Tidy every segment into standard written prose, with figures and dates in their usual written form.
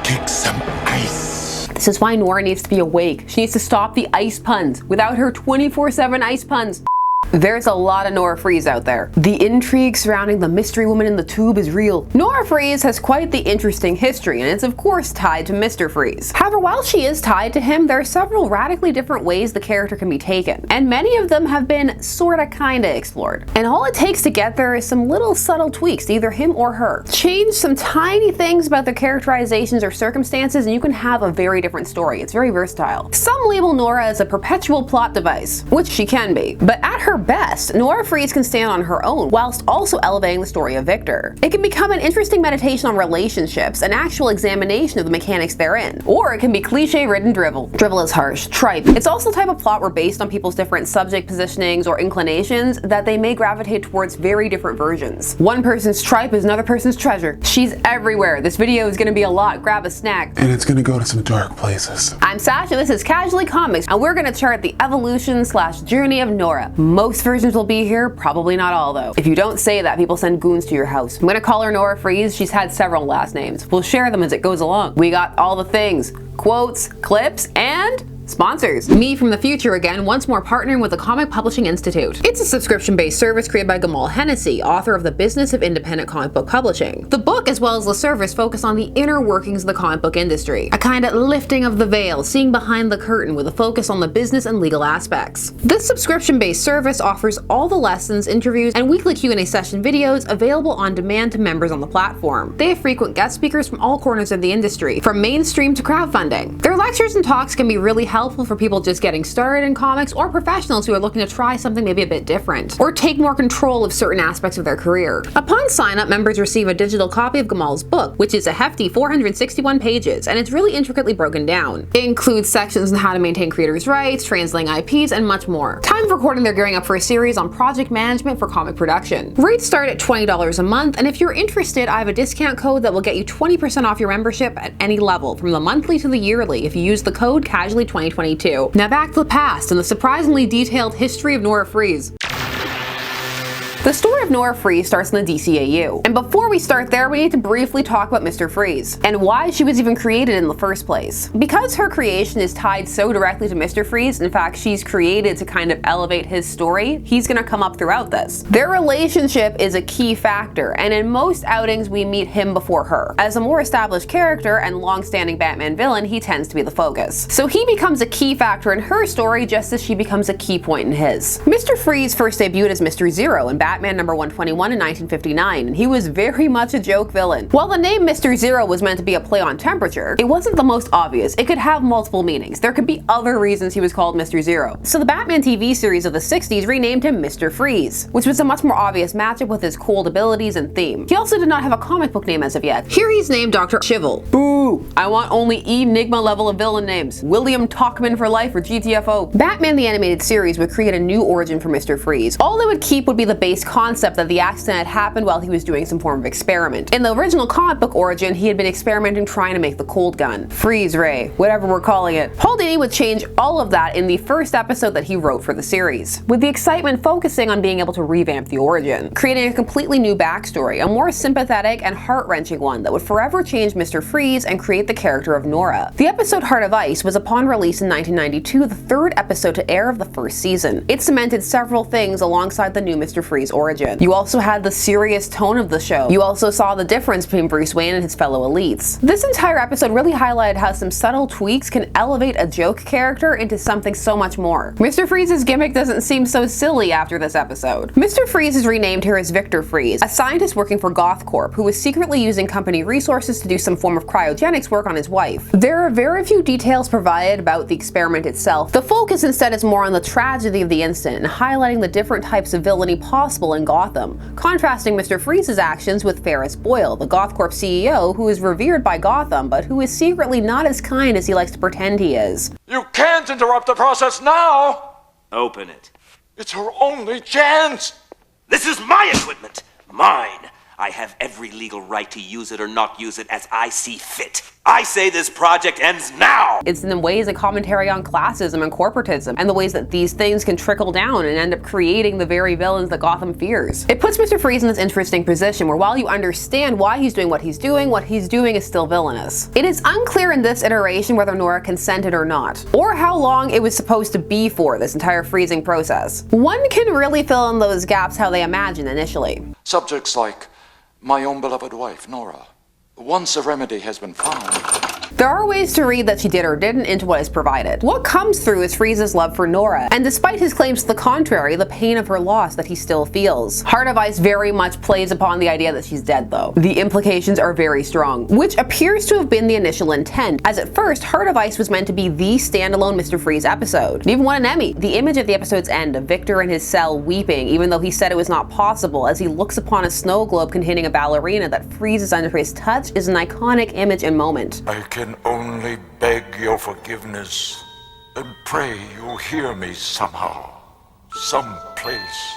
kick some ice. This is why Nora needs to be awake. She needs to stop the ice puns. Without her 24/7 ice puns, there's a lot of Nora Freeze out there. The intrigue surrounding the mystery woman in the tube is real. Nora Freeze has quite the interesting history, and it's of course tied to Mr. Freeze. However, while she is tied to him, there are several radically different ways the character can be taken, and many of them have been sorta kinda explored. And all it takes to get there is some little subtle tweaks to either him or her. Change some tiny things about their characterizations or circumstances, and you can have a very different story. It's very versatile. Some label Nora as a perpetual plot device, which she can be, but at her best, Nora Freeze can stand on her own whilst also elevating the story of Victor. It can become an interesting meditation on relationships, an actual examination of the mechanics therein, or it can be cliche-ridden drivel. Drivel is harsh, tripe. It's also the type of plot where based on people's different subject positionings or inclinations that they may gravitate towards very different versions. One person's tripe is another person's treasure. She's everywhere. This video is gonna be a lot. Grab a snack. And it's gonna go to some dark places. I'm Sasha, this is Casually Comics, and we're gonna chart the evolution/journey of Nora. Most versions will be here, probably not all though. If you don't say that, people send goons to your house. I'm gonna call her Nora Freeze. She's had several last names. We'll share them as it goes along. We got all the things, quotes, clips, and sponsors. Me from the future again, once more partnering with the Comic Publishing Institute. It's a subscription-based service created by Gamal Hennessy, author of The Business of Independent Comic Book Publishing. The book, as well as the service, focus on the inner workings of the comic book industry. A kind of lifting of the veil, seeing behind the curtain with a focus on the business and legal aspects. This subscription-based service offers all the lessons, interviews, and weekly Q&A session videos available on demand to members on the platform. They have frequent guest speakers from all corners of the industry, from mainstream to crowdfunding. Their lectures and talks can be really helpful for people just getting started in comics or professionals who are looking to try something maybe a bit different or take more control of certain aspects of their career. Upon sign up, members receive a digital copy of Gamal's book, which is a hefty 461 pages, and it's really intricately broken down. It includes sections on how to maintain creators' rights, translating IPs, and much more. Time of recording, they're gearing up for a series on project management for comic production. Rates start at $20 a month, and if you're interested, I have a discount code that will get you 20% off your membership at any level, from the monthly to the yearly, if you use the code CASUALLY2022. Now back to the past and the surprisingly detailed history of Nora Freeze. The story of Nora Freeze starts in the DCAU, and before we start there, we need to briefly talk about Mr. Freeze and why she was even created in the first place. Because her creation is tied so directly to Mr. Freeze, in fact she's created to kind of elevate his story, he's gonna come up throughout this. Their relationship is a key factor, and in most outings we meet him before her. As a more established character and long-standing Batman villain, he tends to be the focus. So he becomes a key factor in her story just as she becomes a key point in his. Mr. Freeze first debuted as Mr. Zero in Batman number 121 in 1959, and he was very much a joke villain. While the name Mr. Zero was meant to be a play on temperature, it wasn't the most obvious. It could have multiple meanings. There could be other reasons he was called Mr. Zero. So the Batman TV series of the 60s renamed him Mr. Freeze, which was a much more obvious matchup with his cold abilities and theme. He also did not have a comic book name as of yet. Here he's named Dr. Chivel. Boo! I want only Enigma level of villain names. William Talkman for life or GTFO. Batman the Animated Series would create a new origin for Mr. Freeze. All they would keep would be the base concept that the accident had happened while he was doing some form of experiment. In the original comic book origin, he had been experimenting trying to make the cold gun. Freeze Ray, whatever we're calling it. Paul Dini would change all of that in the first episode that he wrote for the series, with the excitement focusing on being able to revamp the origin, creating a completely new backstory, a more sympathetic and heart-wrenching one that would forever change Mr. Freeze and create the character of Nora. The episode Heart of Ice was, upon release in 1992, the third episode to air of the first season. It cemented several things alongside the new Mr. Freeze origin. You also had the serious tone of the show. You also saw the difference between Bruce Wayne and his fellow elites. This entire episode really highlighted how some subtle tweaks can elevate a joke character into something so much more. Mr. Freeze's gimmick doesn't seem so silly after this episode. Mr. Freeze is renamed here as Victor Freeze, a scientist working for GothCorp who was secretly using company resources to do some form of cryogenics work on his wife. There are very few details provided about the experiment itself. The focus instead is more on the tragedy of the incident and highlighting the different types of villainy possible in Gotham, contrasting Mr. Freeze's actions with Ferris Boyle, the GothCorp CEO who is revered by Gotham but who is secretly not as kind as he likes to pretend he is. You can't interrupt the process now! Open it. It's our only chance! This is my equipment! Mine! I have every legal right to use it or not use it as I see fit. I say this project ends now! It's in ways a commentary on classism and corporatism, and the ways that these things can trickle down and end up creating the very villains that Gotham fears. It puts Mr. Freeze in this interesting position where while you understand why he's doing what he's doing is still villainous. It is unclear in this iteration whether Nora consented or not, or how long it was supposed to be for this entire freezing process. One can really fill in those gaps how they imagine initially. Subjects like my own beloved wife, Nora. Once a remedy has been found. There are ways to read that she did or didn't into what is provided. What comes through is Freeze's love for Nora, and despite his claims to the contrary, the pain of her loss that he still feels. Heart of Ice very much plays upon the idea that she's dead though. The implications are very strong, which appears to have been the initial intent, as at first Heart of Ice was meant to be the standalone Mr. Freeze episode. It even won an Emmy. The image at the episode's end of Victor in his cell weeping, even though he said it was not possible, as he looks upon a snow globe containing a ballerina that freezes under his touch, is an iconic image and moment. I can only beg your forgiveness and pray you'll hear me somehow. Someplace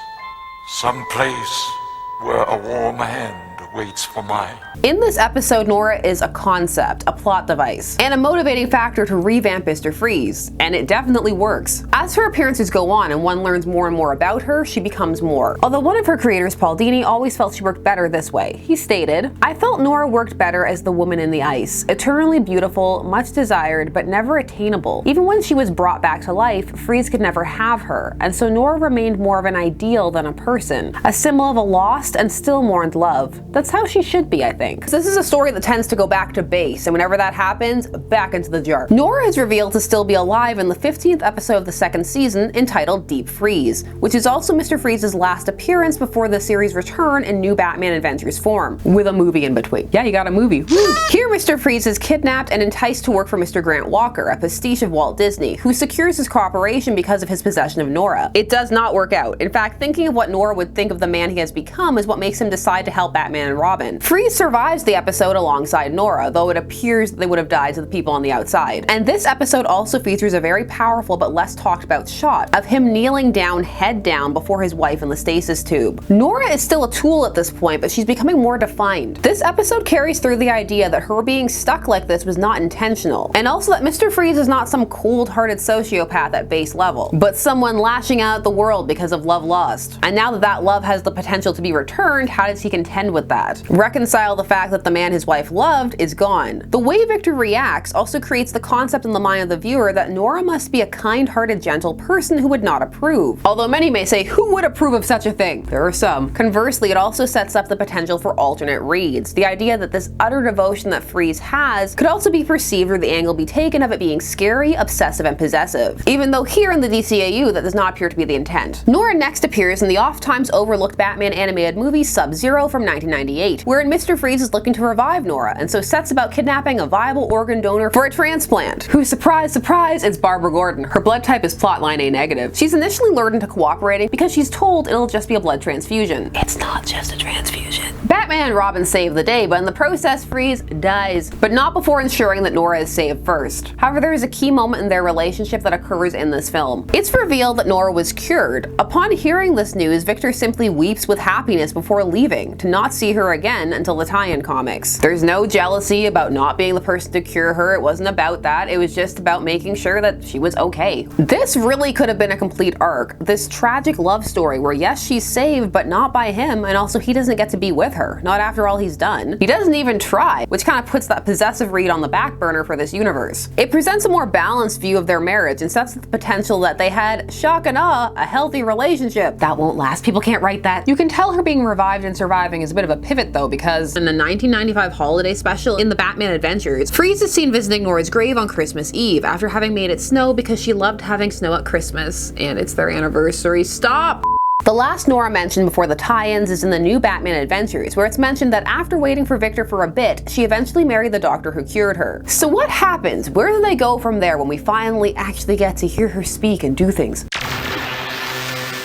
where a warm hand waits for mine. In this episode, Nora is a concept, a plot device, and a motivating factor to revamp Mr. Freeze, and it definitely works. As her appearances go on and one learns more and more about her, she becomes more. Although one of her creators, Paul Dini, always felt she worked better this way. He stated, "I felt Nora worked better as the woman in the ice, eternally beautiful, much desired, but never attainable. Even when she was brought back to life, Freeze could never have her, and so Nora remained more of an ideal than a person, a symbol of a lost and still mourned love. That's how she should be, I think." This is a story that tends to go back to base, and whenever that happens, back into the jar. Nora is revealed to still be alive in the 15th episode of the second season, entitled Deep Freeze, which is also Mr. Freeze's last appearance before the series' return in New Batman Adventures form, with a movie in between. Yeah, you got a movie. Woo! Here, Mr. Freeze is kidnapped and enticed to work for Mr. Grant Walker, a pastiche of Walt Disney, who secures his cooperation because of his possession of Nora. It does not work out. In fact, thinking of what Nora would think of the man he has become is what makes him decide to help Batman and Robin. Freeze survives the episode alongside Nora, though it appears that they would have died to the people on the outside. And this episode also features a very powerful but less talked about shot of him kneeling down, head down, before his wife in the stasis tube. Nora is still a tool at this point, but she's becoming more defined. This episode carries through the idea that her being stuck like this was not intentional, and also that Mr. Freeze is not some cold-hearted sociopath at base level, but someone lashing out at the world because of love lost. And now that that love has the potential to be returned, how does he contend with that? Reconcile the fact that the man his wife loved is gone. The way Victor reacts also creates the concept in the mind of the viewer that Nora must be a kind-hearted, gentle person who would not approve. Although many may say, who would approve of such a thing? There are some. Conversely, it also sets up the potential for alternate reads. The idea that this utter devotion that Freeze has could also be perceived, or the angle be taken of it being scary, obsessive, and possessive. Even though here in the DCAU that does not appear to be the intent. Nora next appears in the oft-times overlooked Batman animated movie Sub-Zero from 1998, wherein Mr. Freeze is looking to revive Nora, and so sets about kidnapping a viable organ donor for a transplant, who, surprise, surprise, is Barbara Gordon. Her blood type is plotline A negative. She's initially lured into cooperating because she's told it'll just be a blood transfusion. It's not just a transfusion. Batman and Robin save the day, but in the process, Freeze dies, but not before ensuring that Nora is saved first. However, there is a key moment in their relationship that occurs in this film. It's revealed that Nora was cured. Upon hearing this news, Victor simply weeps with happiness before leaving, to not see her again until the tie-in comics. There's no jealousy about not being the person to cure her. It wasn't about that. It was just about making sure that she was okay. This really could have been a complete arc. This tragic love story where yes, she's saved, but not by him, and also he doesn't get to be with her. Not after all he's done. He doesn't even try, which kind of puts that possessive read on the back burner for this universe. It presents a more balanced view of their marriage and sets the potential that they had, shock and awe, a healthy relationship. That won't last. People can't write that. You can tell her being revived and surviving is a bit of a pivot though, because in the 1995 holiday special in the Batman Adventures, Freeze is seen visiting Nora's grave on Christmas Eve after having made it snow because she loved having snow at Christmas, and it's their anniversary. Stop! The last Nora mentioned before the tie-ins is in the new Batman Adventures, where it's mentioned that after waiting for Victor for a bit, she eventually married the doctor who cured her. So what happens? Where do they go from there when we finally actually get to hear her speak and do things?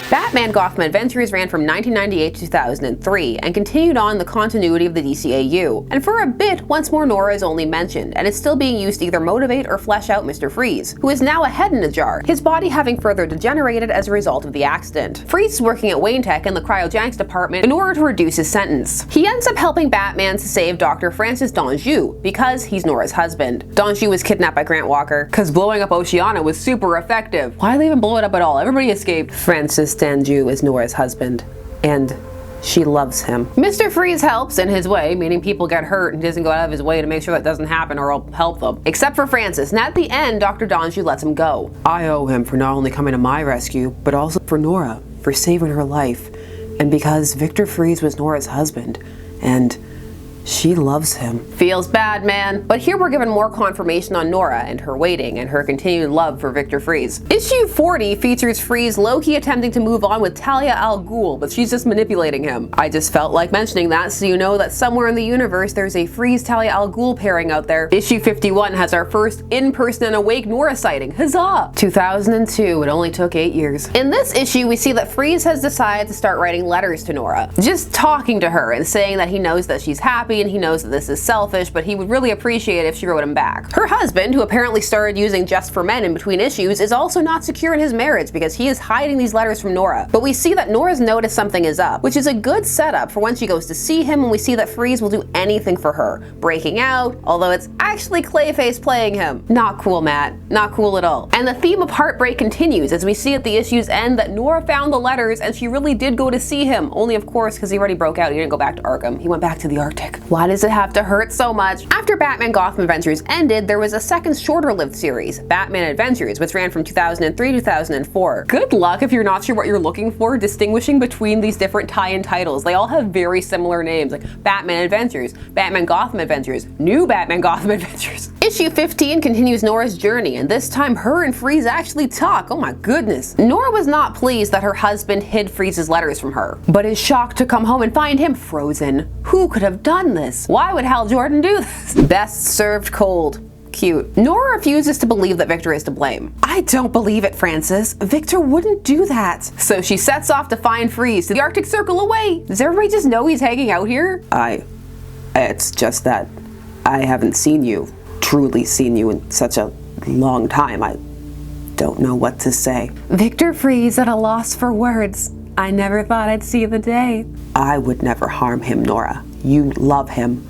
Batman Gotham Adventures ran from 1998 to 2003 and continued on the continuity of the DCAU. And for a bit, once more Nora is only mentioned, and is still being used to either motivate or flesh out Mr. Freeze, who is now a head in a jar, his body having further degenerated as a result of the accident. Freeze is working at Wayne Tech in the cryogenics department in order to reduce his sentence. He ends up helping Batman to save Dr. Francis Danjou, because he's Nora's husband. Danjou was kidnapped by Grant Walker, because blowing up Oceana was super effective. Why they even blow it up at all? Everybody escaped. Francis Danjou is Nora's husband, and she loves him. Mr. Freeze helps in his way, meaning people get hurt and doesn't go out of his way to make sure that doesn't happen or he'll help them. Except for Francis, and at the end, Dr. Danjou lets him go. I owe him for not only coming to my rescue, but also for Nora, for saving her life. And because Victor Freeze was Nora's husband, and she loves him. Feels bad, man. But here we're given more confirmation on Nora and her waiting and her continued love for Victor Freeze. Issue 40 features Freeze low-key attempting to move on with Talia al Ghul, but she's just manipulating him. I just felt like mentioning that so you know that somewhere in the universe there's a Freeze-Talia al Ghul pairing out there. Issue 51 has our first in-person and awake Nora sighting. Huzzah! 2002, it only took 8 years. In this issue, we see that Freeze has decided to start writing letters to Nora. Just talking to her and saying that he knows that she's happy and he knows that this is selfish, but he would really appreciate it if she wrote him back. Her husband, who apparently started using Just for Men in between issues, is also not secure in his marriage because he is hiding these letters from Nora. But we see that Nora's noticed something is up, which is a good setup for when she goes to see him, and we see that Freeze will do anything for her, breaking out, although it's actually Clayface playing him. Not cool, Matt. Not cool at all. And the theme of heartbreak continues as we see at the issue's end that Nora found the letters and she really did go to see him, only of course because he already broke out. He didn't go back to Arkham. He went back to the Arctic. Why does it have to hurt so much? After Batman Gotham Adventures ended, there was a second shorter-lived series, Batman Adventures, which ran from 2003 to 2004. Good luck if you're not sure what you're looking for distinguishing between these different tie-in titles. They all have very similar names, like Batman Adventures, Batman Gotham Adventures, New Batman Gotham Adventures. Issue 15 continues Nora's journey, and this time her and Freeze actually talk. Oh my goodness. Nora was not pleased that her husband hid Freeze's letters from her, but is shocked to come home and find him frozen. Who could have done this? Why would Hal Jordan do this? Best served cold. Cute. Nora refuses to believe that Victor is to blame. I don't believe it, Francis. Victor wouldn't do that. So she sets off to find Freeze to the Arctic Circle away. Does everybody just know he's hanging out here? It's just that I haven't truly seen you in such a long time. I don't know what to say. Victor Freeze at a loss for words. I never thought I'd see the day. I would never harm him, Nora. You love him,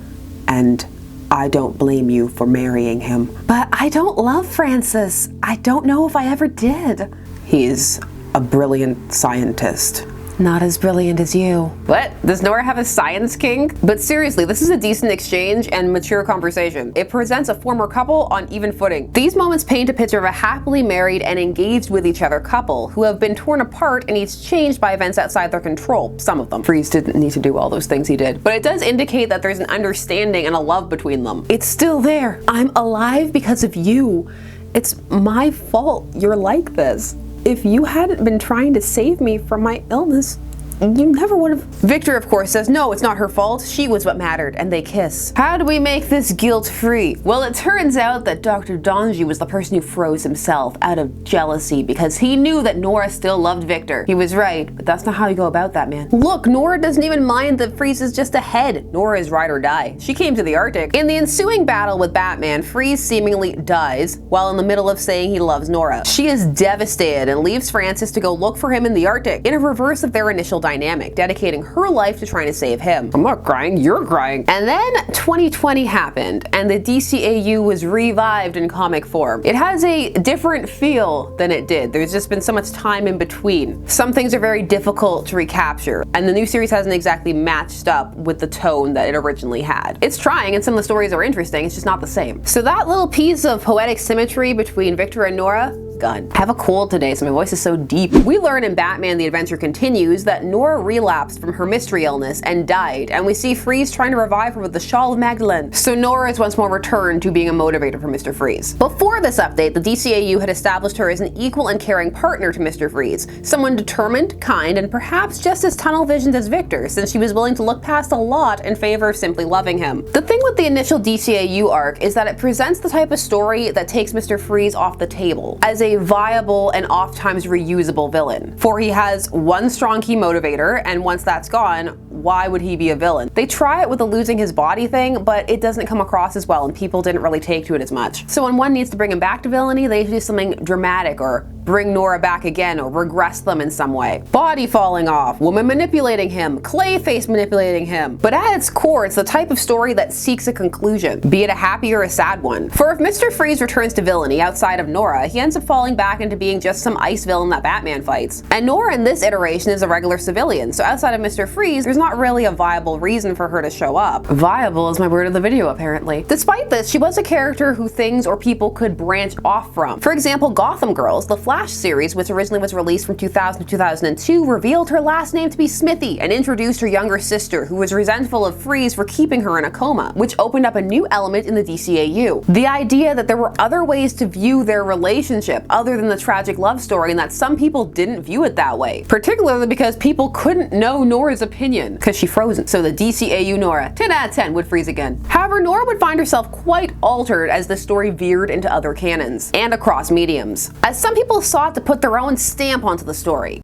and I don't blame you for marrying him. But I don't love Francis. I don't know if I ever did. He's a brilliant scientist. Not as brilliant as you. What? Does Nora have a science king? But seriously, this is a decent exchange and mature conversation. It presents a former couple on even footing. These moments paint a picture of a happily married and engaged with each other couple who have been torn apart and each changed by events outside their control. Some of them. Freeze didn't need to do all those things he did. But it does indicate that there's an understanding and a love between them. It's still there. I'm alive because of you. It's my fault you're like this. If you hadn't been trying to save me from my illness, you never would have. Victor, of course, says no, it's not her fault. She was what mattered, and they kiss. How do we make this guilt-free? Well, it turns out that Dr. Danjou was the person who froze himself out of jealousy because he knew that Nora still loved Victor. He was right, but that's not how you go about that, man. Look, Nora doesn't even mind that Freeze is just ahead. Nora is ride or die. She came to the Arctic. In the ensuing battle with Batman, Freeze seemingly dies while in the middle of saying he loves Nora. She is devastated and leaves Francis to go look for him in the Arctic, in a reverse of their initial dynamic, dedicating her life to trying to save him. I'm not crying, you're crying. And then 2020 happened, and the DCAU was revived in comic form. It has a different feel than it did. There's just been so much time in between. Some things are very difficult to recapture, and the new series hasn't exactly matched up with the tone that it originally had. It's trying, and some of the stories are interesting, it's just not the same. So that little piece of poetic symmetry between Victor and Nora, gone. I have a cold today, so my voice is so deep. We learn in Batman: The Adventure Continues that Nora relapsed from her mystery illness and died, and we see Freeze trying to revive her with the Shawl of Magdalene. So Nora is once more returned to being a motivator for Mr. Freeze. Before this update, the DCAU had established her as an equal and caring partner to Mr. Freeze, someone determined, kind, and perhaps just as tunnel-visioned as Victor, since she was willing to look past a lot in favor of simply loving him. The thing with the initial DCAU arc is that it presents the type of story that takes Mr. Freeze off the table. As a viable and oft-times reusable villain. For he has one strong key motivator, and once that's gone, why would he be a villain? They try it with the losing his body thing, but it doesn't come across as well and people didn't really take to it as much. So when one needs to bring him back to villainy, they do something dramatic or bring Nora back again or regress them in some way. Body falling off, woman manipulating him, Clayface manipulating him. But at its core, it's the type of story that seeks a conclusion, be it a happy or a sad one. For if Mr. Freeze returns to villainy outside of Nora, he ends up falling back into being just some ice villain that Batman fights. And Nora in this iteration is a regular civilian, so outside of Mr. Freeze, there's not really a viable reason for her to show up. Viable is my word of the video, apparently. Despite this, she was a character who things or people could branch off from. For example, Gotham Girls, the Flash series, which originally was released from 2000 to 2002, revealed her last name to be Smithy and introduced her younger sister, who was resentful of Freeze for keeping her in a coma, which opened up a new element in the DCAU. The idea that there were other ways to view their relationship other than the tragic love story, and that some people didn't view it that way, particularly because people couldn't know Nora's opinion because she's frozen. So the DCAU Nora, 10 out of 10, would freeze again. However, Nora would find herself quite altered as the story veered into other canons and across mediums, as some people sought to put their own stamp onto the story.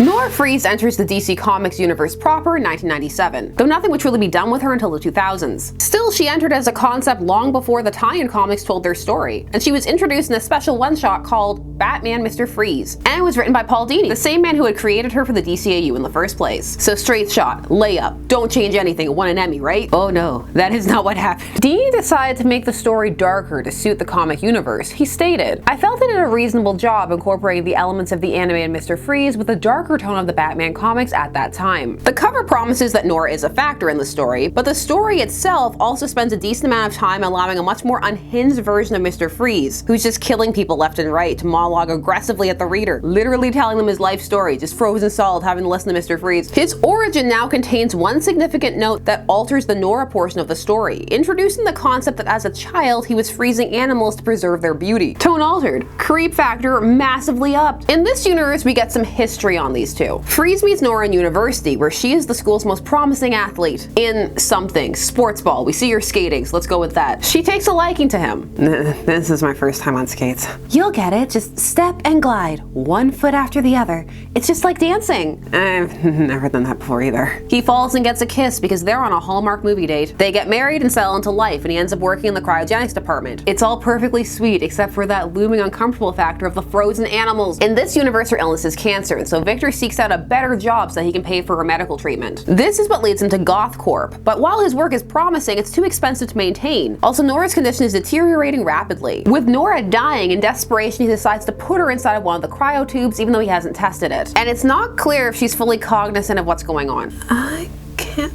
Nora Freeze enters the DC Comics universe proper in 1997, though nothing would truly be done with her until the 2000s. Still, she entered as a concept long before the tie-in comics told their story, and she was introduced in a special one-shot called Batman Mr.Freeze, and it was written by Paul Dini, the same man who had created her for the DCAU in the first place. So straight shot, layup, don't change anything, it won an Emmy, right? Oh no, that is not what happened. Dini decided to make the story darker to suit the comic universe. He stated, "I felt it did a reasonable job incorporating the elements of the animated Mr.Freeze with a darker tone of the Batman comics at that time." The cover promises that Nora is a factor in the story, but the story itself also spends a decent amount of time allowing a much more unhinged version of Mr. Freeze, who's just killing people left and right, to monologue aggressively at the reader, literally telling them his life story, just frozen solid having to listen to Mr. Freeze. His origin now contains one significant note that alters the Nora portion of the story, introducing the concept that as a child he was freezing animals to preserve their beauty. Tone altered, creep factor massively upped. In this universe we get some history on these two. Freeze meets Nora in university, where she is the school's most promising athlete in something. Sports ball. We see her skating, so let's go with that. She takes a liking to him. This is my first time on skates. You'll get it. Just step and glide, one foot after the other. It's just like dancing. I've never done that before either. He falls and gets a kiss because they're on a Hallmark movie date. They get married and settle into life, and he ends up working in the cryogenics department. It's all perfectly sweet, except for that looming uncomfortable factor of the frozen animals. In this universe, her illness is cancer, and so Victor seeks out a better job so that he can pay for her medical treatment. This is what leads him to Goth Corp, but while his work is promising, it's too expensive to maintain. Also, Nora's condition is deteriorating rapidly. With Nora dying, in desperation he decides to put her inside of one of the cryo tubes even though he hasn't tested it. And it's not clear if she's fully cognizant of what's going on. I can't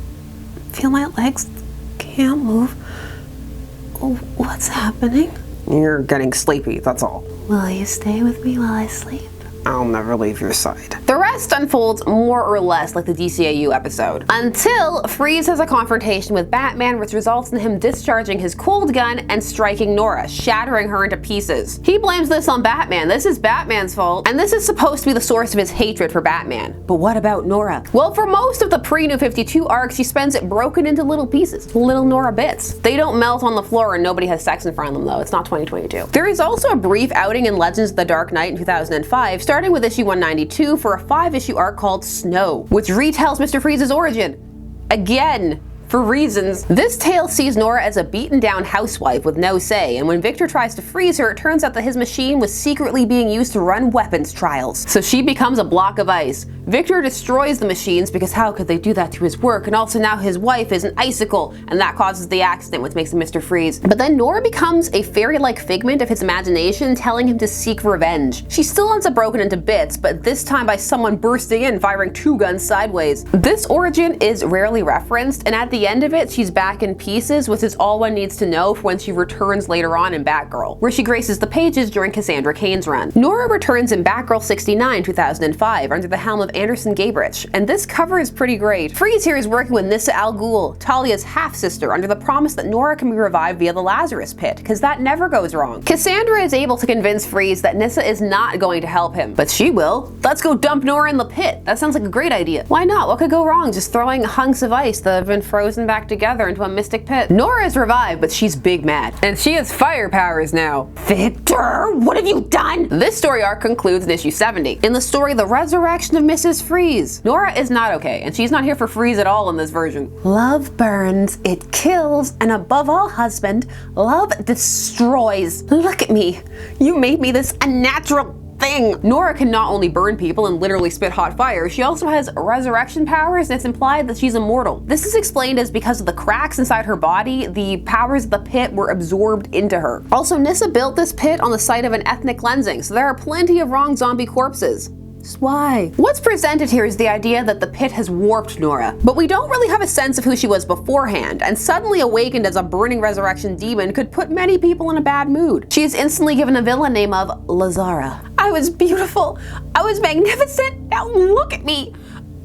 feel my legs, can't move. What's happening? You're getting sleepy, that's all. Will you stay with me while I sleep? I'll never leave your side. The rest unfolds more or less like the DCAU episode, until Freeze has a confrontation with Batman, which results in him discharging his cold gun and striking Nora, shattering her into pieces. He blames this on Batman. This is Batman's fault, and this is supposed to be the source of his hatred for Batman. But what about Nora? Well, for most of the pre-New 52 arc, she spends it broken into little pieces, little Nora bits. They don't melt on the floor and nobody has sex in front of them though. It's not 2022. There is also a brief outing in Legends of the Dark Knight in 2005, starting with issue 192 for a 5-issue arc called Snow, which retells Mr. Freeze's origin. Again. For reasons. This tale sees Nora as a beaten down housewife with no say, and when Victor tries to freeze her, it turns out that his machine was secretly being used to run weapons trials. So she becomes a block of ice. Victor destroys the machines because how could they do that to his work, and also now his wife is an icicle, and that causes the accident, which makes him Mr. Freeze. But then Nora becomes a fairy-like figment of his imagination, telling him to seek revenge. She still ends up broken into bits, but this time by someone bursting in, firing 2 guns sideways. This origin is rarely referenced, and at the end of it, she's back in pieces, which is all one needs to know for when she returns later on in Batgirl, where she graces the pages during Cassandra Cain's run. Nora returns in Batgirl 69 2005 under the helm of Anderson Gabrich, and this cover is pretty great. Freeze here is working with Nyssa Al Ghul, Talia's half-sister, under the promise that Nora can be revived via the Lazarus Pit, because that never goes wrong. Cassandra is able to convince Freeze that Nyssa is not going to help him, but she will. Let's go dump Nora in the pit. That sounds like a great idea. Why not? What could go wrong? Just throwing hunks of ice that have been frozen back together into a mystic pit. Nora is revived, but she's big mad. And she has fire powers now. Victor, what have you done? This story arc concludes in issue 70. In the story, The Resurrection of Mrs.Freeze, Nora is not okay, and she's not here for Freeze at all in this version. Love burns, it kills, and above all, husband, love destroys. Look at me. You made me this unnatural thing. Nora can not only burn people and literally spit hot fire, she also has resurrection powers, and it's implied that she's immortal. This is explained as because of the cracks inside her body, the powers of the pit were absorbed into her. Also, Nyssa built this pit on the site of an ethnic cleansing, so there are plenty of wrong zombie corpses. Why? What's presented here is the idea that the pit has warped Nora, but we don't really have a sense of who she was beforehand, and suddenly awakened as a burning resurrection demon could put many people in a bad mood. She is instantly given a villain name of Lazara. I was beautiful. I was magnificent. Now look at me.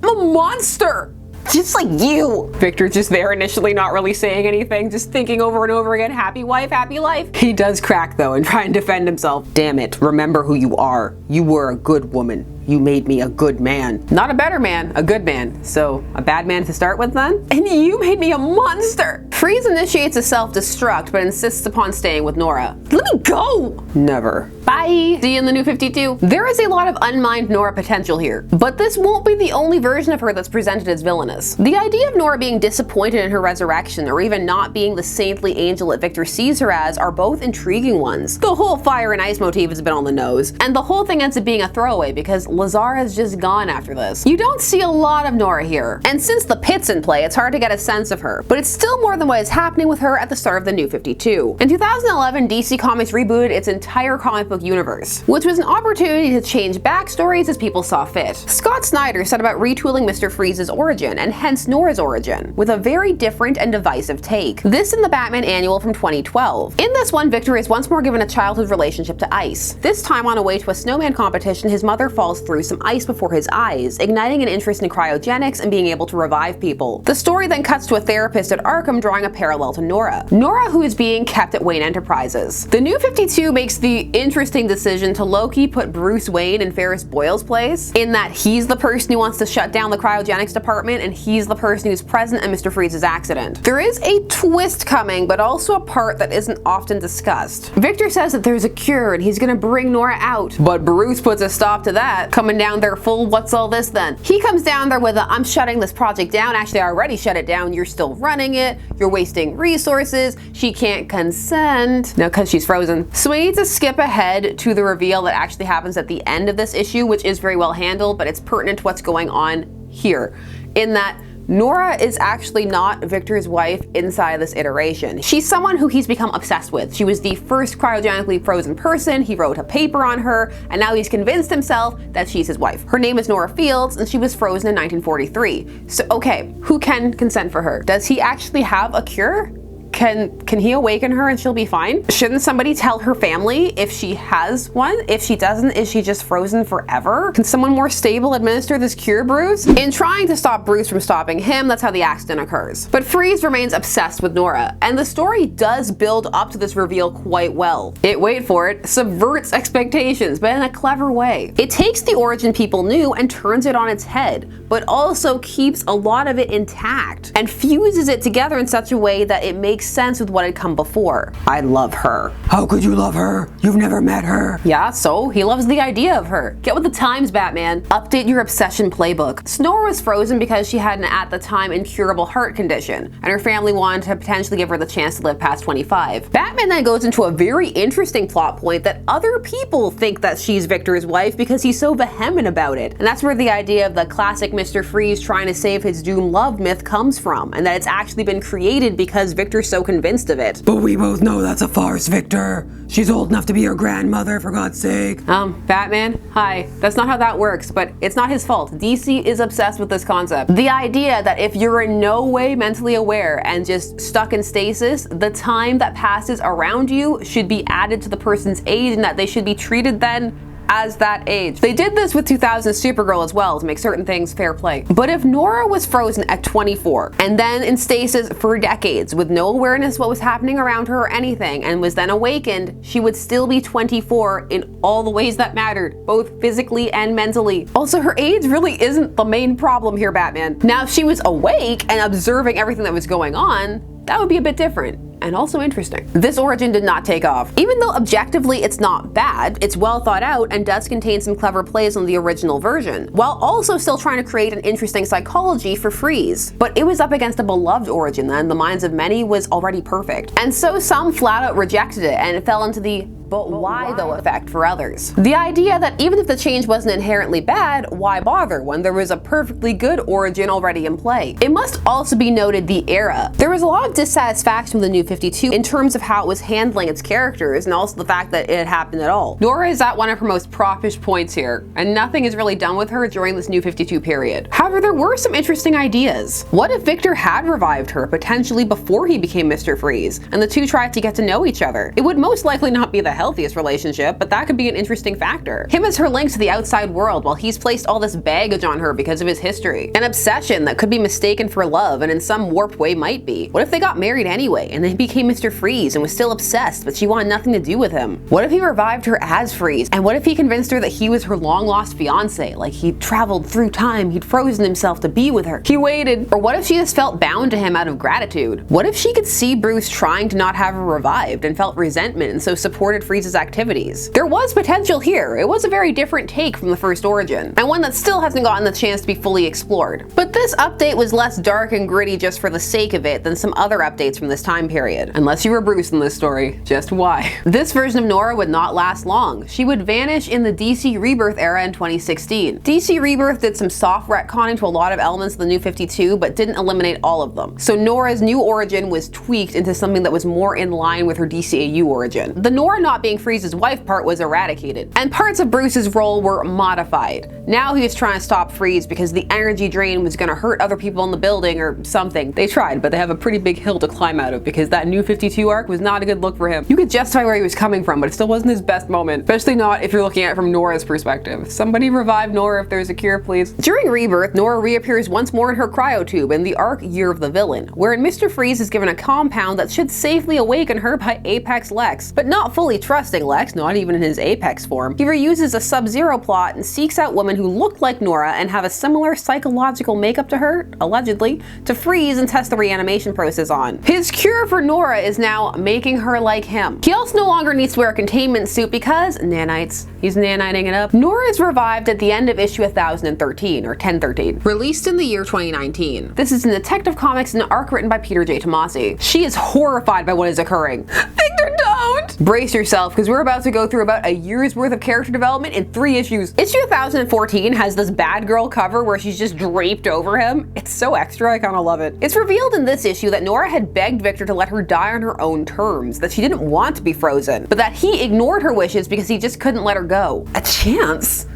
I'm a monster. Just like you. Victor's just there initially not really saying anything, just thinking over and over again, happy wife, happy life. He does crack though and try and defend himself. Damn it, remember who you are. You were a good woman. You made me a good man. Not a better man, a good man. So, a bad man to start with then? And you made me a monster! Freeze initiates a self-destruct, but insists upon staying with Nora. Let me go! Never. Bye! See you in the new 52. There is a lot of unmined Nora potential here, but this won't be the only version of her that's presented as villainous. The idea of Nora being disappointed in her resurrection, or even not being the saintly angel that Victor sees her as, are both intriguing ones. The whole fire and ice motif has been on the nose, and the whole thing ends up being a throwaway because Lazara's just gone after this. You don't see a lot of Nora here, and since the pit's in play, it's hard to get a sense of her, but it's still more than what is happening with her at the start of the new 52. In 2011, DC Comics rebooted its entire comic book universe, which was an opportunity to change backstories as people saw fit. Scott Snyder set about retooling Mr.Freeze's origin, and hence Nora's origin, with a very different and divisive take. This in the Batman Annual from 2012. In this one, Victor is once more given a childhood relationship to ice. This time on a way to a snowman competition, his mother falls through some ice before his eyes, igniting an interest in cryogenics and being able to revive people. The story then cuts to a therapist at Arkham drawing a parallel to Nora. Nora, who is being kept at Wayne Enterprises. The new 52 makes the interesting decision to low-key put Bruce Wayne in Ferris Boyle's place, in that he's the person who wants to shut down the cryogenics department and he's the person who's present in Mr. Freeze's accident. There is a twist coming, but also a part that isn't often discussed. Victor says that there's a cure and he's gonna bring Nora out, but Bruce puts a stop to that, coming down there full what's all this then. He comes down there with a I'm shutting this project down, actually I already shut it down, you're still running it, you're wasting resources, she can't consent, no, because she's frozen. So we need to skip ahead to the reveal that actually happens at the end of this issue, which is very well handled, but it's pertinent to what's going on here, in that Nora is actually not Victor's wife inside of this iteration. She's someone who he's become obsessed with. She was the first cryogenically frozen person, he wrote a paper on her, and now he's convinced himself that she's his wife. Her name is Nora Fields, and she was frozen in 1943. So okay, who can consent for her? Does he actually have a cure? Can he awaken her and she'll be fine? Shouldn't somebody tell her family if she has one? If she doesn't, is she just frozen forever? Can someone more stable administer this cure, Bruce? In trying to stop Bruce from stopping him, that's how the accident occurs. But Freeze remains obsessed with Nora, and the story does build up to this reveal quite well. It, wait for it, subverts expectations, but in a clever way. It takes the origin people knew and turns it on its head, but also keeps a lot of it intact, and fuses it together in such a way that it makes sense with what had come before. I love her. How could you love her? You've never met her. Yeah, so he loves the idea of her. Get with the times, Batman. Update your obsession playbook. Nora was frozen because she had an, at the time, incurable heart condition, and her family wanted to potentially give her the chance to live past 25. Batman then goes into a very interesting plot point that other people think that she's Victor's wife because he's so vehement about it. And that's where the idea of the classic Mr. Freeze trying to save his doomed love myth comes from, and that it's actually been created because Victor's so convinced of it. But we both know that's a farce, Victor. She's old enough to be your grandmother, for God's sake. Batman, hi. That's not how that works, but it's not his fault. DC is obsessed with this concept. The idea that if you're in no way mentally aware and just stuck in stasis, the time that passes around you should be added to the person's age and that they should be treated then as that age. They did this with 2000 Supergirl as well to make certain things fair play. But if Nora was frozen at 24 and then in stasis for decades with no awareness what was happening around her or anything and was then awakened, she would still be 24 in all the ways that mattered, both physically and mentally. Also, her age really isn't the main problem here, Batman. Now, if she was awake and observing everything that was going on, that would be a bit different. And also interesting. This origin did not take off. Even though objectively it's not bad, it's well thought out and does contain some clever plays on the original version, while also still trying to create an interesting psychology for Freeze. But it was up against a beloved origin that in the minds of many was already perfect. And so some flat out rejected it and it fell into the but why though effect for others. The idea that even if the change wasn't inherently bad, why bother when there was a perfectly good origin already in play? It must also be noted the era. There was a lot of dissatisfaction with the New 52 in terms of how it was handling its characters and also the fact that it had happened at all. Nora is at one of her most proppish points here, and nothing is really done with her during this New 52 period. However, there were some interesting ideas. What if Victor had revived her, potentially before he became Mr. Freeze, and the two tried to get to know each other? It would most likely not be the healthiest relationship, but that could be an interesting factor. Him as her link to the outside world while he's placed all this baggage on her because of his history. An obsession that could be mistaken for love and in some warped way might be. What if they got married anyway and then he became Mr. Freeze and was still obsessed but she wanted nothing to do with him? What if he revived her as Freeze? And what if he convinced her that he was her long lost fiance? Like he'd traveled through time, he'd frozen himself to be with her. He waited. Or what if she just felt bound to him out of gratitude? What if she could see Bruce trying to not have her revived and felt resentment and so supported Freeze's activities? There was potential here. It was a very different take from the first origin, and one that still hasn't gotten the chance to be fully explored. But this update was less dark and gritty just for the sake of it than some other updates from this time period. Unless you were Bruce in this story, just why? This version of Nora would not last long. She would vanish in the DC Rebirth era in 2016. DC Rebirth did some soft retconning to a lot of elements of the New 52, but didn't eliminate all of them. So Nora's new origin was tweaked into something that was more in line with her DCAU origin. The Nora not being Freeze's wife part was eradicated, and parts of Bruce's role were modified. Now he was trying to stop Freeze because the energy drain was gonna hurt other people in the building or something. They tried, but they have a pretty big hill to climb out of because that New 52 arc was not a good look for him. You could justify where he was coming from, but it still wasn't his best moment, especially not if you're looking at it from Nora's perspective. Somebody revive Nora if there's a cure, please. During Rebirth, Nora reappears once more in her cryotube in the arc Year of the Villain, wherein Mr. Freeze is given a compound that should safely awaken her by Apex Lex, but not fully trusting Lex, not even in his Apex form. He reuses a Sub-Zero plot and seeks out women who look like Nora and have a similar psychological makeup to her, allegedly, to Freeze and test the reanimation process on. His cure for Nora is now making her like him. He also no longer needs to wear a containment suit because nanites. He's naniting it up. Nora is revived at the end of issue 1013, or 1013, released in the year 2019. This is in Detective Comics, an arc written by Peter J. Tomasi. She is horrified by what is occurring. Victor, don't! Brace yourself, because we're about to go through about a year's worth of character development in 3 issues. Issue 1014 has this bad girl cover where she's just draped over him. It's so extra, I kinda love it. It's revealed in this issue that Nora had begged Victor to let her die on her own terms, that she didn't want to be frozen, but that he ignored her wishes because he just couldn't let her go. A chance?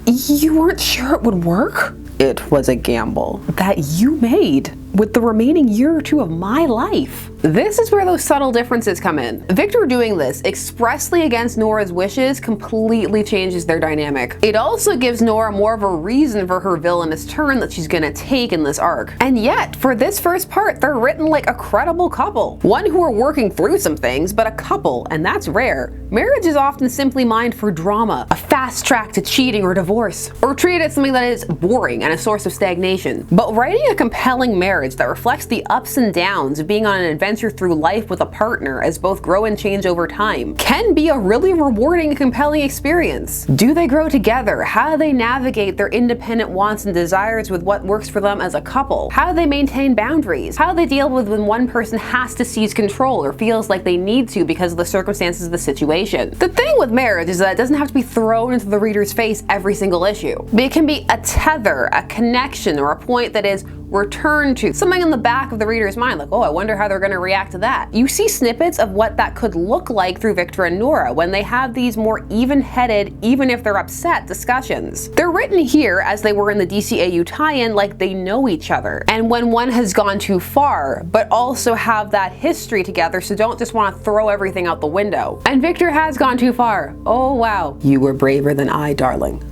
You weren't sure it would work? It was a gamble that you made with the remaining year or 2 of my life. This is where those subtle differences come in. Victor doing this expressly against Nora's wishes completely changes their dynamic. It also gives Nora more of a reason for her villainous turn that she's gonna take in this arc. And yet, for this first part, they're written like a credible couple. One who are working through some things, but a couple, and that's rare. Marriage is often simply mined for drama, a fast track to cheating or divorce, or treated as something that is boring and a source of stagnation. But writing a compelling marriage that reflects the ups and downs of being on an adventure through life with a partner as both grow and change over time can be a really rewarding and compelling experience. Do they grow together? How do they navigate their independent wants and desires with what works for them as a couple? How do they maintain boundaries? How do they deal with when one person has to seize control or feels like they need to because of the circumstances of the situation? The thing with marriage is that it doesn't have to be thrown into the reader's face every single issue. But it can be a tether, a connection, or a point that is return to, something in the back of the reader's mind, like, oh, I wonder how they're going to react to that. You see snippets of what that could look like through Victor and Nora when they have these more even-headed, even if they're upset, discussions. They're written here as they were in the DCAU tie-in, like they know each other, and when one has gone too far, but also have that history together, so don't just want to throw everything out the window. And Victor has gone too far. Oh wow. You were braver than I, darling.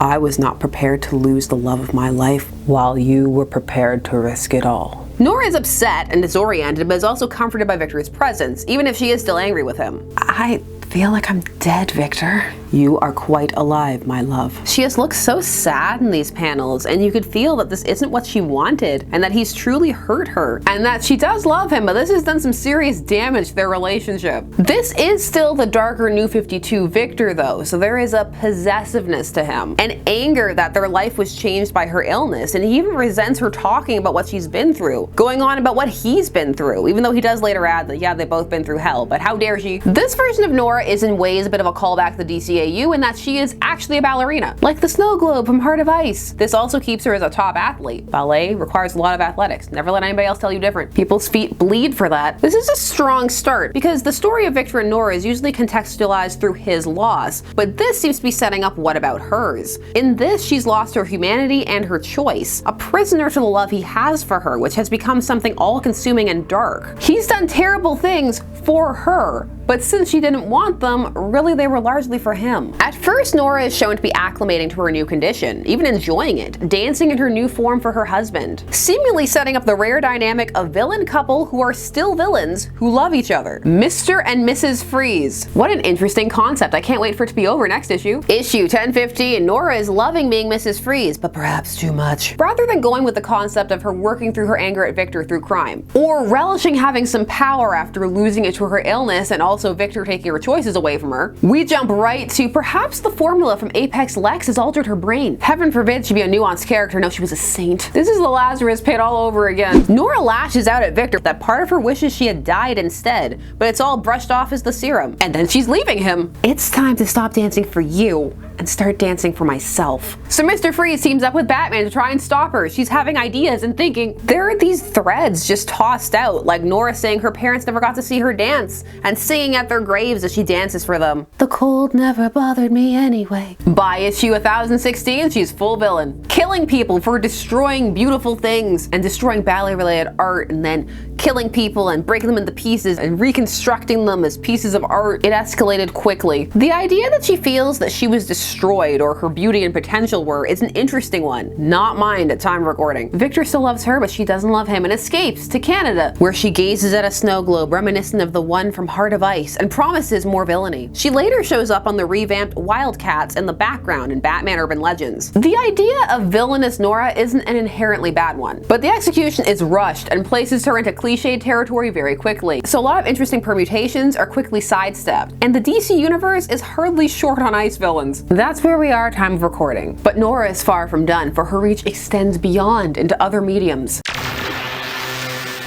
I was not prepared to lose the love of my life while you were prepared to risk it all. Nora is upset and disoriented, but is also comforted by Victor's presence, even if she is still angry with him. I feel like I'm dead, Victor. You are quite alive, my love. She just looks so sad in these panels, and you could feel that this isn't what she wanted, and that he's truly hurt her, and that she does love him, but this has done some serious damage to their relationship. This is still the darker New 52 Victor though, so there is a possessiveness to him, and anger that their life was changed by her illness, and he even resents her talking about what she's been through, going on about what he's been through, even though he does later add that yeah, they've both been through hell, but how dare she. This version of Nora is in ways a bit of a callback to the DCAU in that she is actually a ballerina, like the snow globe from Heart of Ice. This also keeps her as a top athlete. Ballet requires a lot of athletics. Never let anybody else tell you different. People's feet bleed for that. This is a strong start because the story of Victor and Nora is usually contextualized through his loss, but this seems to be setting up what about hers. In this, she's lost her humanity and her choice, a prisoner to the love he has for her, which has become something all-consuming and dark. He's done terrible things for her, but since she didn't want them, really they were largely for him. At first, Nora is shown to be acclimating to her new condition, even enjoying it, dancing in her new form for her husband, seemingly setting up the rare dynamic of villain couple who are still villains who love each other. Mr. and Mrs. Freeze. What an interesting concept. I can't wait for it to be over next issue. Issue 1015, Nora is loving being Mrs. Freeze, but perhaps too much. Rather than going with the concept of her working through her anger at Victor through crime, or relishing having some power after losing it to her illness and also Victor taking her choices away from her, we jump right to perhaps the formula from Apex Lex has altered her brain. Heaven forbid she be a nuanced character. No, she was a saint. This is the Lazarus pit all over again. Nora lashes out at Victor that part of her wishes she had died instead, but it's all brushed off as the serum. And then she's leaving him. It's time to stop dancing for you and start dancing for myself. So Mr. Freeze teams up with Batman to try and stop her. She's having ideas and thinking. There are these threads just tossed out, like Nora saying her parents never got to see her dance, and singing at their graves as she dances for them. The cold never bothered me anyway. By issue 1016, she's full villain, killing people for destroying beautiful things and destroying ballet-related art, and then killing people and breaking them into pieces and reconstructing them as pieces of art. It escalated quickly. The idea that she feels that she was destroyed or her beauty and potential were is an interesting one. Not mine at time of recording. Victor still loves her, but she doesn't love him and escapes to Canada, where she gazes at a snow globe reminiscent of the one from Heart of Ice and promises more villainy. She later shows up on the revamped Wildcats in the background in Batman Urban Legends. The idea of villainous Nora isn't an inherently bad one, but the execution is rushed and places her into cliched territory very quickly. So a lot of interesting permutations are quickly sidestepped, and the DC universe is hardly short on ice villains. That's where we are time of recording. But Nora is far from done, for her reach extends beyond into other mediums.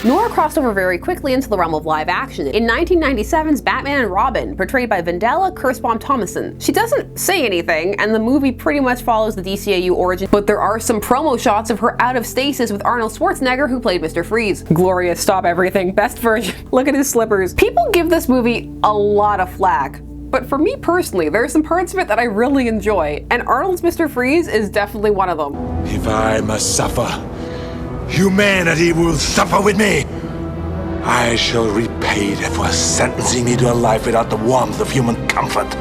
Nora crossed over very quickly into the realm of live action in 1997's Batman and Robin, portrayed by Vendela Kirschbaum-Thomason. She doesn't say anything, and the movie pretty much follows the DCAU origin, but there are some promo shots of her out of stasis with Arnold Schwarzenegger, who played Mr. Freeze. Glorious, stop everything, best version. Look at his slippers. People give this movie a lot of flack, but for me personally, there are some parts of it that I really enjoy, and Arnold's Mr. Freeze is definitely one of them. If I must suffer, humanity will suffer with me. I shall repay them for sentencing me to a life without the warmth of human comfort.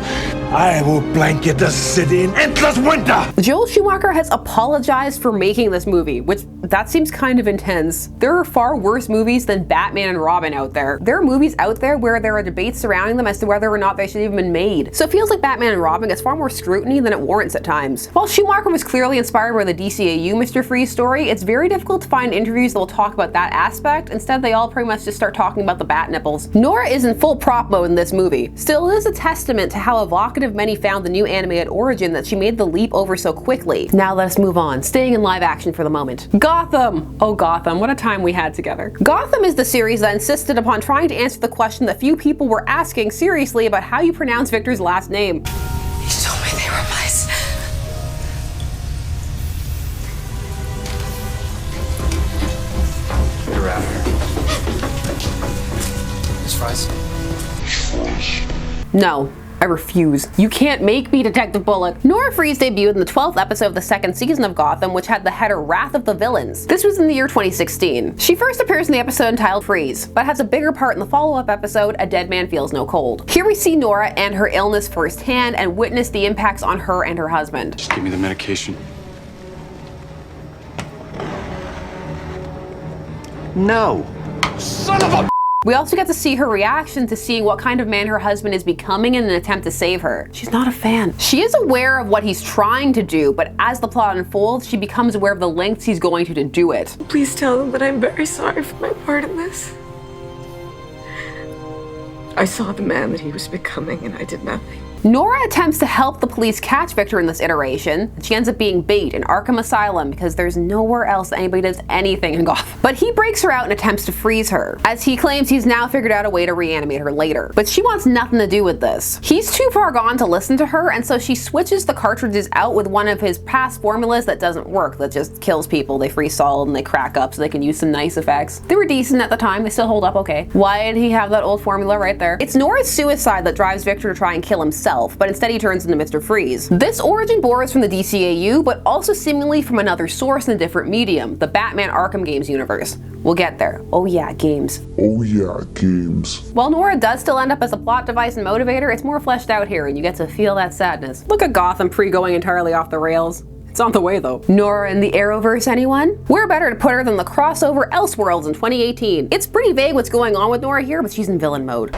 I will blanket the city in endless winter. Joel Schumacher has apologized for making this movie, which that seems kind of intense. There are far worse movies than Batman and Robin out there. There are movies out there where there are debates surrounding them as to whether or not they should have even been made. So it feels like Batman and Robin gets far more scrutiny than it warrants at times. While Schumacher was clearly inspired by the DCAU Mr. Freeze story, it's very difficult to find interviews that will talk about that aspect. Instead, they all pretty much just start talking about the bat nipples. Nora is in full prop mode in this movie. Still, it is a testament to how evocative many found the new animated origin that she made the leap over so quickly. Now let us move on, staying in live action for the moment. Gotham! Oh Gotham, what a time we had together. Gotham is the series that insisted upon trying to answer the question that few people were asking seriously about how you pronounce Victor's last name. You told me they were mice. No. I refuse. You can't make me Detective Bullock. Nora Freeze debuted in the 12th episode of the second season of Gotham, which had the header Wrath of the Villains. This was in the year 2016. She first appears in the episode entitled Freeze, but has a bigger part in the follow-up episode, A Dead Man Feels No Cold. Here we see Nora and her illness firsthand and witness the impacts on her and her husband. Just give me the medication. No. Son of a... We also get to see her reaction to seeing what kind of man her husband is becoming in an attempt to save her. She's not a fan. She is aware of what he's trying to do, but as the plot unfolds, she becomes aware of the lengths he's going to do it. Please tell them that I'm very sorry for my part in this. I saw the man that he was becoming and I did nothing. Nora attempts to help the police catch Victor in this iteration. She ends up being bait in Arkham Asylum because there's nowhere else that anybody does anything in Gotham. But he breaks her out and attempts to freeze her, as he claims he's now figured out a way to reanimate her later. But she wants nothing to do with this. He's too far gone to listen to her, and so she switches the cartridges out with one of his past formulas that doesn't work, that just kills people. They freeze solid and they crack up so they can use some nice effects. They were decent at the time, they still hold up okay. Why did he have that old formula right there? It's Nora's suicide that drives Victor to try and kill himself, but instead he turns into Mr.Freeze. This origin borrows from the DCAU, but also seemingly from another source in a different medium, the Batman Arkham Games universe. We'll get there. Oh yeah, games. Oh yeah, games. While Nora does still end up as a plot device and motivator, it's more fleshed out here and you get to feel that sadness. Look at Gotham pre-going entirely off the rails. It's on the way though. Nora in the Arrowverse, anyone? Where better to put her than the crossover Elseworlds in 2018. It's pretty vague what's going on with Nora here, but she's in villain mode.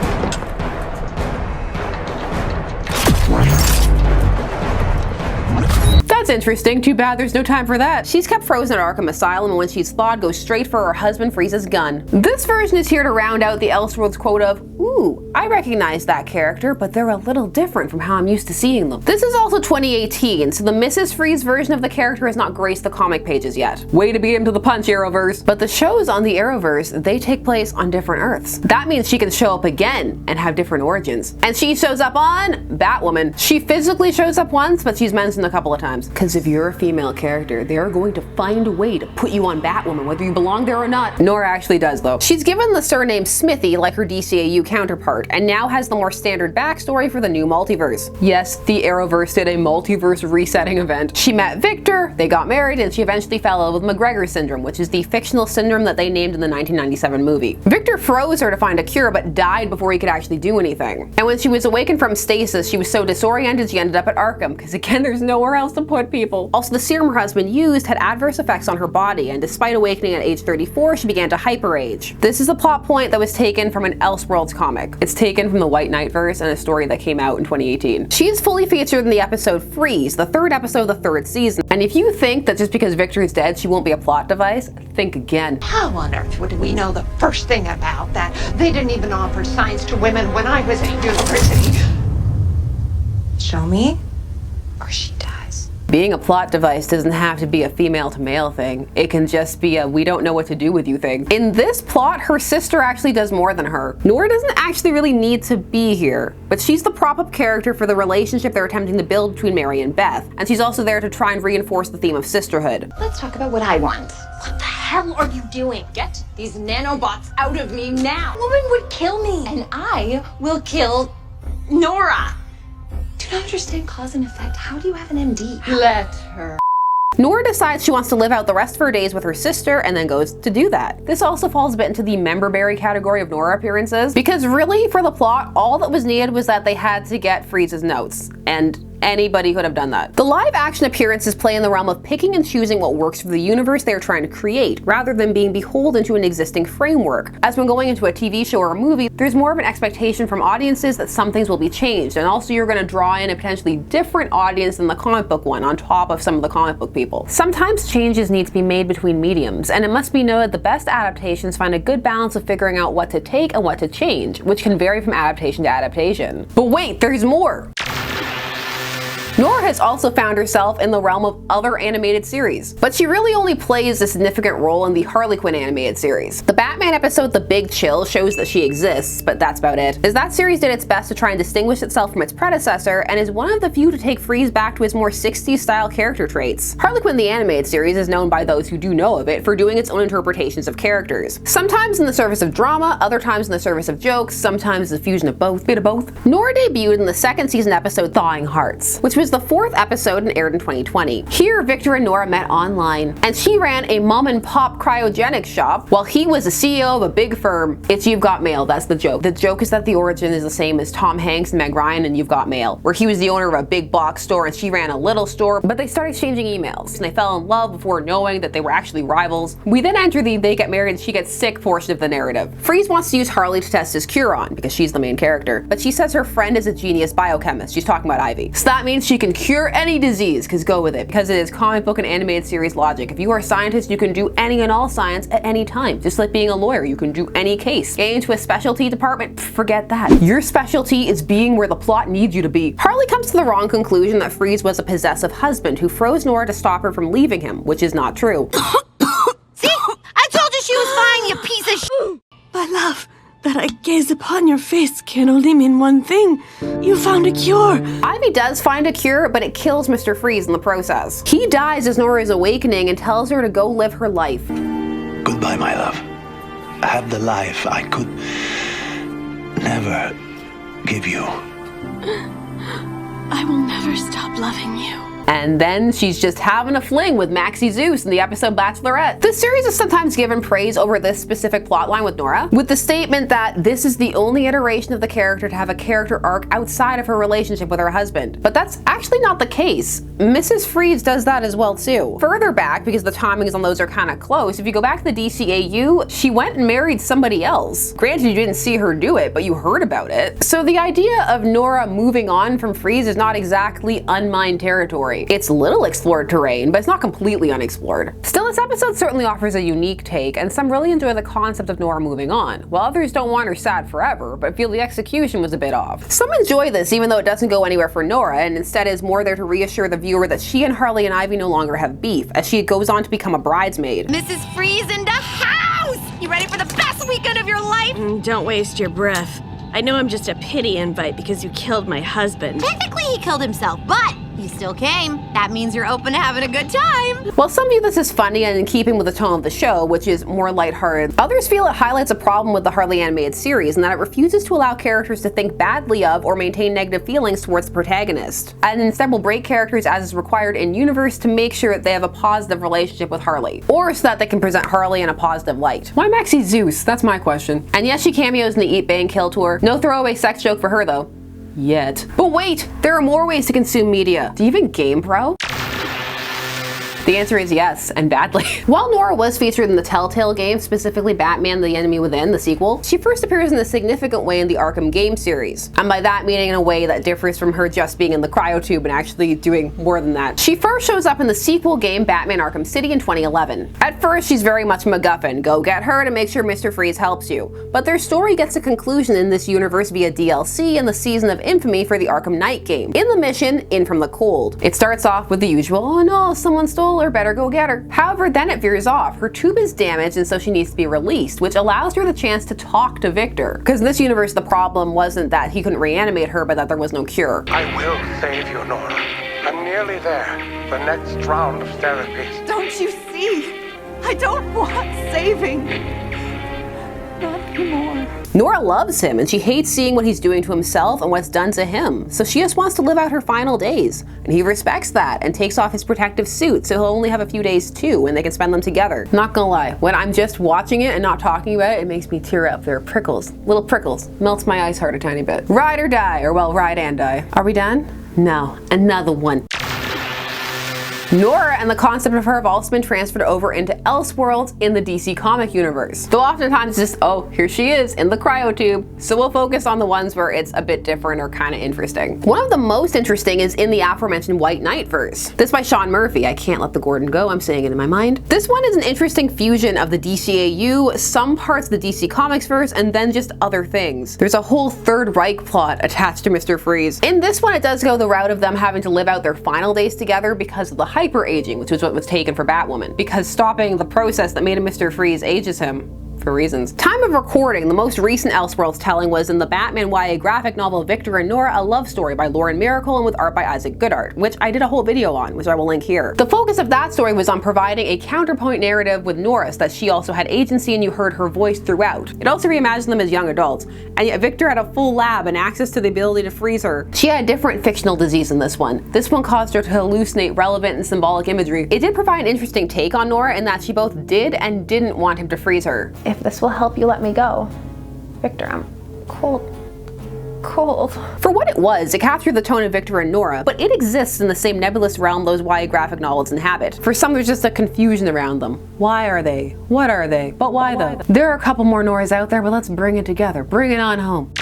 That's interesting. Too bad there's no time for that. She's kept frozen at Arkham Asylum, and when she's thawed, goes straight for her husband Freeze's gun. This version is here to round out the Elseworlds quote of, "Ooh, I recognize that character, but they're a little different from how I'm used to seeing them." This is also 2018, so the Mrs.Freeze version of the character has not graced the comic pages yet. Way to beat him to the punch, Arrowverse. But the shows on the Arrowverse, they take place on different Earths. That means she can show up again and have different origins. And she shows up on Batwoman. She physically shows up once, but she's mentioned a couple of times. Because if you're a female character, they're going to find a way to put you on Batwoman, whether you belong there or not. Nora actually does, though. She's given the surname Smithy, like her DCAU counterpart, and now has the more standard backstory for the new multiverse. Yes, the Arrowverse did a multiverse resetting event. She met Victor, they got married, and she eventually fell in love with McGregor syndrome, which is the fictional syndrome that they named in the 1997 movie. Victor froze her to find a cure, but died before he could actually do anything. And when she was awakened from stasis, she was so disoriented she ended up at Arkham, because again, there's nowhere else to put people. Also, the serum her husband used had adverse effects on her body, and despite awakening at age 34, she began to hyperage. This is a plot point that was taken from an Elseworlds comic. It's taken from the White Knight verse and a story that came out in 2018. She is fully featured in the episode Freeze, the third episode of the third season. And if you think that just because Victor is dead, she won't be a plot device, think again. How on earth would we know the first thing about that? They didn't even offer science to women when I was at university. Show me, or she dies. Being a plot device doesn't have to be a female to male thing. It can just be a we don't know what to do with you thing. In this plot, her sister actually does more than her. Nora doesn't actually really need to be here, but she's the prop-up character for the relationship they're attempting to build between Mary and Beth, and she's also there to try and reinforce the theme of sisterhood. Let's talk about what I want. What the hell are you doing? Get these nanobots out of me now! A woman would kill me, and I will kill Nora. Do not understand cause and effect. How do you have an MD? Let her. Nora decides she wants to live out the rest of her days with her sister and then goes to do that. This also falls a bit into the memberberry category of Nora appearances, because really, for the plot, all that was needed was that they had to get Freeze's notes, and anybody could have done that. The live action appearances play in the realm of picking and choosing what works for the universe they are trying to create, rather than being beholden to an existing framework. As when going into a TV show or a movie, there's more of an expectation from audiences that some things will be changed, and also you're going to draw in a potentially different audience than the comic book one on top of some of the comic book people. Sometimes changes need to be made between mediums, and it must be noted the best adaptations find a good balance of figuring out what to take and what to change, which can vary from adaptation to adaptation. But wait, there's more! Nora has also found herself in the realm of other animated series, but she really only plays a significant role in the Harley Quinn animated series. The Batman episode The Big Chill shows that she exists, but that's about it, as that series did its best to try and distinguish itself from its predecessor and is one of the few to take Freeze back to his more 60s style character traits. Harley Quinn the animated series is known by those who do know of it for doing its own interpretations of characters. Sometimes in the service of drama, other times in the service of jokes, sometimes the fusion of both, bit of both. Nora debuted in the second season episode Thawing Hearts, which was the 4th episode and aired in 2020. Here, Victor and Nora met online, and she ran a mom and pop cryogenics shop while he was the CEO of a big firm. It's You've Got Mail, that's the joke. The joke is that the origin is the same as Tom Hanks and Meg Ryan and You've Got Mail, where he was the owner of a big box store and she ran a little store, but they started exchanging emails, and they fell in love before knowing that they were actually rivals. We then enter the they get married and she gets sick portion of the narrative. Freeze wants to use Harley to test his cure on, because she's the main character, but she says her friend is a genius biochemist. She's talking about Ivy. So that means she can cure any disease, because go with it, because it is comic book and animated series logic. If you are a scientist, you can do any and all science at any time. Just like being a lawyer, you can do any case. Getting into a specialty department, forget that. Your specialty is being where the plot needs you to be. Harley comes to the wrong conclusion that Freeze was a possessive husband who froze Nora to stop her from leaving him, which is not true. See? I told you she was fine, you piece of shit! My love, that I gaze upon your face can only mean one thing. You found a cure. Ivy does find a cure, but it kills Mr. Freeze in the process. He dies as Nora is awakening and tells her to go live her life. Goodbye, my love. I have the life I could never give you. I will never stop loving you. And then she's just having a fling with Maxie Zeus in the episode Bachelorette. The series is sometimes given praise over this specific plotline with Nora, with the statement that this is the only iteration of the character to have a character arc outside of her relationship with her husband. But that's actually not the case. Mrs.Freeze does that as well too. Further back, because the timings on those are kind of close, if you go back to the DCAU, she went and married somebody else. Granted, you didn't see her do it, but you heard about it. So the idea of Nora moving on from Freeze is not exactly unmined territory. It's little explored terrain, but it's not completely unexplored. Still, this episode certainly offers a unique take, and some really enjoy the concept of Nora moving on, while others don't want her sad forever, but feel the execution was a bit off. Some enjoy this even though it doesn't go anywhere for Nora, and instead is more there to reassure the viewer that she and Harley and Ivy no longer have beef, as she goes on to become a bridesmaid. Mrs.Freeze in the house! You ready for the best weekend of your life? Don't waste your breath. I know I'm just a pity invite because you killed my husband. Technically he killed himself, but he still came. That means you're open to having a good time. While some view this as funny and in keeping with the tone of the show, which is more lighthearted, others feel it highlights a problem with the Harley animated series, and that it refuses to allow characters to think badly of or maintain negative feelings towards the protagonist, and instead will break characters as is required in universe to make sure that they have a positive relationship with Harley, or so that they can present Harley in a positive light. Why Maxie Zeus? That's my question. And yes, she cameos in the Eat, Bang, Kill tour. No throwaway sex joke for her though. Yet. But wait, there are more ways to consume media. Do you even game pro? The answer is yes, and badly. While Nora was featured in the Telltale game, specifically Batman the Enemy Within, the sequel, she first appears in a significant way in the Arkham game series. And by that meaning in a way that differs from her just being in the cryotube and actually doing more than that. She first shows up in the sequel game Batman Arkham City in 2011. At first, she's very much MacGuffin. Go get her to make sure Mr. Freeze helps you. But their story gets a conclusion in this universe via DLC in the Season of Infamy for the Arkham Knight game. In the mission, In From the Cold. It starts off with the usual, oh no, someone stole her, better go get her. However, then it veers off. Her tube is damaged and so she needs to be released, which allows her the chance to talk to Victor. Because in this universe, the problem wasn't that he couldn't reanimate her, but that there was no cure. I will save you, Nora. I'm nearly there. The next round of therapy. Don't you see? I don't want saving. Not anymore. Nora loves him, and she hates seeing what he's doing to himself and what's done to him, so she just wants to live out her final days. And he respects that and takes off his protective suit, so he'll only have a few days too, and they can spend them together. Not gonna lie, when I'm just watching it and not talking about it, it makes me tear up. There are prickles, little prickles. Melts my ice heart a tiny bit. Ride or die, or well, ride and die. Are we done? No, another one. Nora and the concept of her have also been transferred over into Elseworlds in the DC comic universe. Though oftentimes it's just, oh, here she is in the cryotube. So we'll focus on the ones where it's a bit different or kind of interesting. One of the most interesting is in the aforementioned White Knight verse. This by Sean Murphy. I can't let the Gordon go, I'm saying it in my mind. This one is an interesting fusion of the DCAU, some parts of the DC Comics verse, and then just other things. There's a whole Third Reich plot attached to Mr. Freeze. In this one, it does go the route of them having to live out their final days together because of the hyper-aging, which was what was taken for Batwoman, because stopping the process that made a Mr. Freeze ages him. For reasons. Time of recording, the most recent Elseworlds telling was in the Batman YA graphic novel Victor and Nora, A Love Story by Lauren Miracle and with art by Isaac Goodart, which I did a whole video on, which I will link here. The focus of that story was on providing a counterpoint narrative with Nora, so that she also had agency and you heard her voice throughout. It also reimagined them as young adults, and yet Victor had a full lab and access to the ability to freeze her. She had a different fictional disease in this one. This one caused her to hallucinate relevant and symbolic imagery. It did provide an interesting take on Nora in that she both did and didn't want him to freeze her. If this will help you let me go. Victor, I'm cold. For what it was, it captured the tone of Victor and Nora, but it exists in the same nebulous realm those YA graphic novels inhabit. For some, there's just a confusion around them. Why are they? What are they? But why though? There are a couple more Noras out there, but let's bring it together. Bring it on home.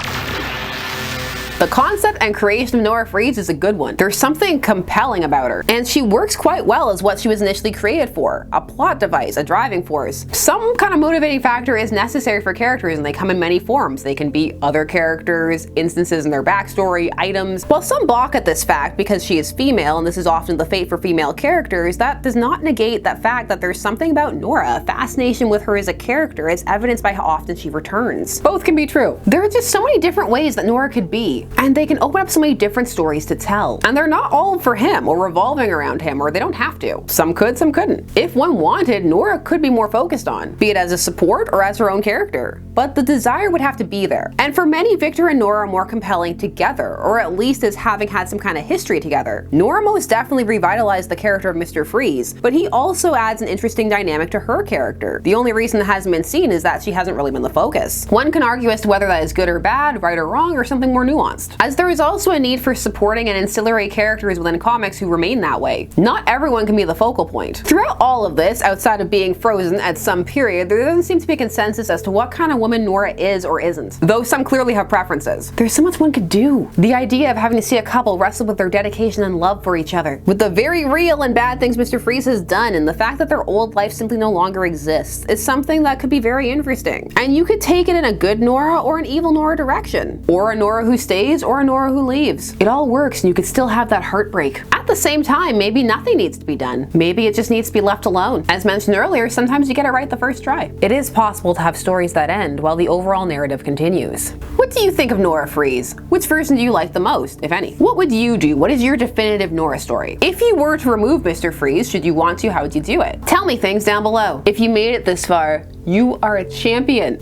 The concept and creation of Nora Freeze is a good one. There's something compelling about her, and she works quite well as what she was initially created for, a plot device, a driving force. Some kind of motivating factor is necessary for characters, and they come in many forms. They can be other characters, instances in their backstory, items. While some balk at this fact because she is female, and this is often the fate for female characters, that does not negate that fact that there's something about Nora, a fascination with her as a character, as evidenced by how often she returns. Both can be true. There are just so many different ways that Nora could be, and they can open up so many different stories to tell. And they're not all for him or revolving around him, or they don't have to. Some could, some couldn't. If one wanted, Nora could be more focused on, be it as a support or as her own character. But the desire would have to be there. And for many, Victor and Nora are more compelling together, or at least as having had some kind of history together. Nora most definitely revitalized the character of Mr. Freeze, but he also adds an interesting dynamic to her character. The only reason that hasn't been seen is that she hasn't really been the focus. One can argue as to whether that is good or bad, right or wrong, or something more nuanced. As there is also a need for supporting and ancillary characters within comics who remain that way. Not everyone can be the focal point. Throughout all of this, outside of being frozen at some period, there doesn't seem to be a consensus as to what kind of woman Nora is or isn't, though some clearly have preferences. There's so much one could do. The idea of having to see a couple wrestle with their dedication and love for each other, with the very real and bad things Mr. Freeze has done, and the fact that their old life simply no longer exists, is something that could be very interesting. And you could take it in a good Nora or an evil Nora direction, or a Nora who stays or a Nora who leaves. It all works and you could still have that heartbreak. At the same time, maybe nothing needs to be done. Maybe it just needs to be left alone. As mentioned earlier, sometimes you get it right the first try. It is possible to have stories that end while the overall narrative continues. What do you think of Nora Freeze? Which version do you like the most, if any? What would you do? What is your definitive Nora story? If you were to remove Mr. Freeze, should you want to, how would you do it? Tell me things down below. If you made it this far, you are a champion.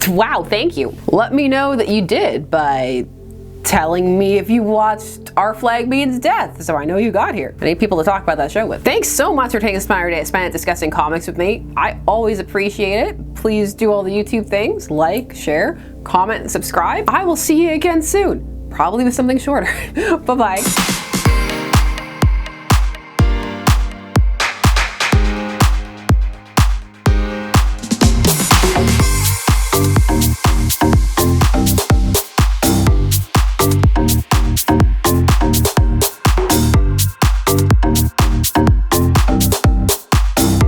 Wow, thank you. Let me know that you did by telling me if you watched Our Flag Means Death, so I know you got here. I need people to talk about that show with. Thanks so much for taking a spend day spent discussing comics with me. I always appreciate it. Please do all the YouTube things, like, share, comment, and subscribe. I will see you again soon, probably with something shorter. Bye-bye.